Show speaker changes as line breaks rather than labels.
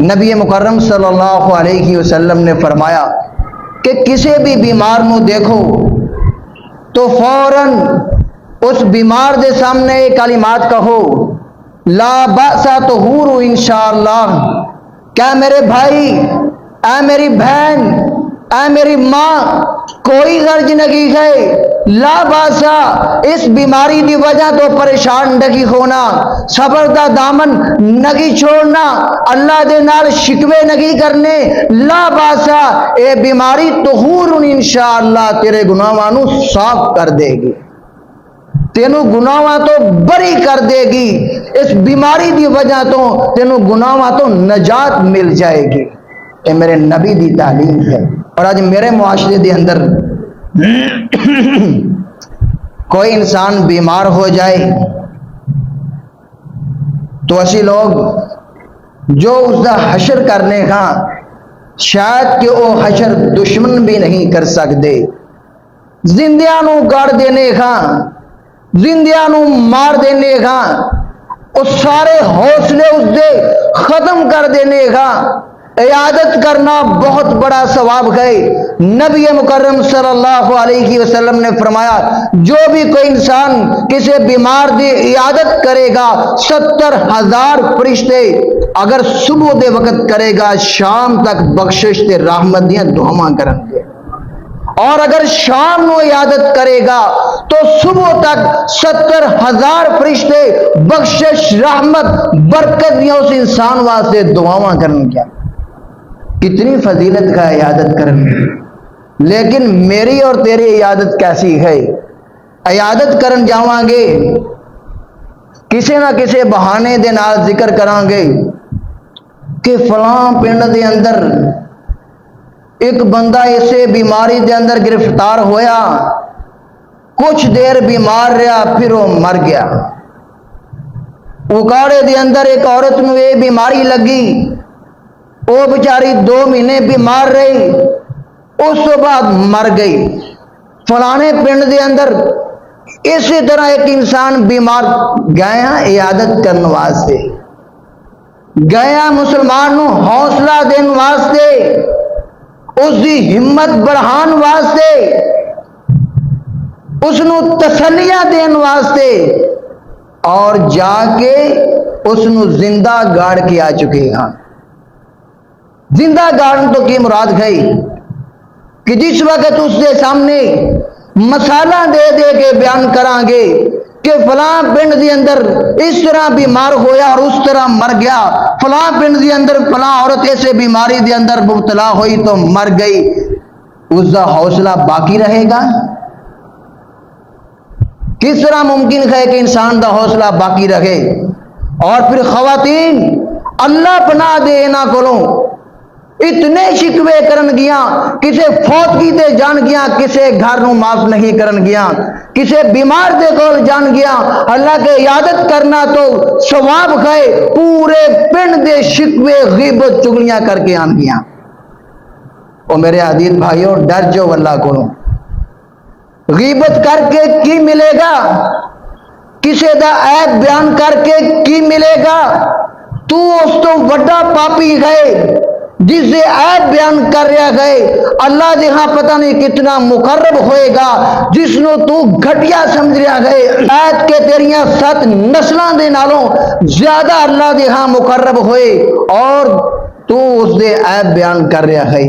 نبی مکرم صلی اللہ علیہ وسلم نے فرمایا کہ کسی بھی بیمار نو دیکھو تو فوراً اس بیمار دے سامنے یہ کلمات کہو، لا بأس طہور انشاءاللہ۔ کیا میرے بھائی، اے میری بہن، اے میری ماں، کوئی غرض نہیں ہے، لا باسا، اس بیماری دی وجہ تو پریشان نہیں ہونا، صبر دا دامن نہیں چھوڑنا، اللہ دے نال شکوے نہیں کرنے، لا باسا، اے بیماری طہور انشاءاللہ تیرے گناہاں نو صاف کر دے گی، تینوں گناہاں تو بری کر دے گی، اس بیماری دی وجہ تو تینوں گناہاں تو نجات مل جائے گی۔ یہ میرے نبی دی تعلیم ہے۔ اور آج میرے معاشرے دے اندر کوئی انسان بیمار ہو جائے تو اسی لوگ جو اس دا حشر کرنے کا شاید کہ وہ حشر دشمن بھی نہیں کر سکتے، زندیاں نو گاڑ دینے کا، زندیاں نو مار دینے کا، اس سارے حوصلے اس دے ختم کر دینے کا عیادت کرنا بہت بڑا ثواب ہے۔ نبی مکرم صلی اللہ علیہ وسلم نے فرمایا جو بھی کوئی انسان کسی بیمار دی عیادت کرے گا 70,000 فرشتے اگر صبح دے وقت کرے گا شام تک بخشش تے رحمت دیاں دعاواں کرن گے، اور اگر شام نو عیادت کرے گا تو صبح تک 70,000 فرشتے بخشش رحمت برکت دیاں اس انسان واسطے دعاواں کرن گے۔ کتنی فضیلت کا عیادت کرن، لیکن میری اور تیری عیادت کیسی ہے؟ عیادت کرن جاواں گے کسی نہ کسی بہانے دے نال ذکر کران گے کہ فلاں پنڈ دے اندر ایک بندہ اسے بیماری دے اندر گرفتار ہویا، کچھ دیر بیمار رہا پھر وہ مر گیا۔ اکاڑے دے اندر ایک عورت نو یہ بیماری لگی، وہ بیچاری 2 مہینے بیمار رہی، اس تو بعد مر گئی۔ فلانے پنڈ دے اندر اسی طرح ایک انسان بیمار گیا عیادت کرنے واسطے، گیا مسلمان نو حوصلہ دین واسطے، اس دی ہمت بڑھان واسطے، اس نو تسلیاں دین واسطے، اور جا کے اس نو زندہ گاڑ کے آ چکے ہیں۔ زندہ گاڑن تو کی مراد ہے کہ جس وقت اس دے سامنے مسالہ دے دے کے بیان کران گے کہ فلاں پنڈ دی اندر اس طرح بیمار ہویا اور اس طرح مر گیا، فلاں پنڈ دی اندر فلاں عورت ایسے بیماری دی اندر مبتلا ہوئی تو مر گئی، اس دا حوصلہ باقی رہے گا؟ کس طرح ممکن ہے کہ انسان دا حوصلہ باقی رہے؟ اور پھر خواتین اللہ پناہ دے انہاں کولوں اتنے شکوے کرن گیا، کسے فوت کی تے جان گیا، کسے گھر نو معاف نہیں کرن گیا، کسے بیمار دے کول جان گیا، اللہ کے عیادت کرنا تو ثواب ہے، پورے پنڈ دے شکوے غیبت چگلیاں کر کے آن گیا۔ او میرے عزیز بھائیو ڈر جو اللہ کو، غیبت کر کے کی ملے گا؟ کسے دا عیب بیان کر کے کی ملے گا؟ تو اس تو وڈا پاپی ہے جس سے عیب بیان کر رہا گئے، اللہ دے ہاں پتہ نہیں کتنا مقرب ہوئے گا، جس نو تو گھٹیا سمجھ رہا گئے عیب کے تیریاں 7 نسلان دے نالوں زیادہ اللہ دے ہاں مقرب ہوئے، اور تو اس دے عیب بیان کر رہا ہے۔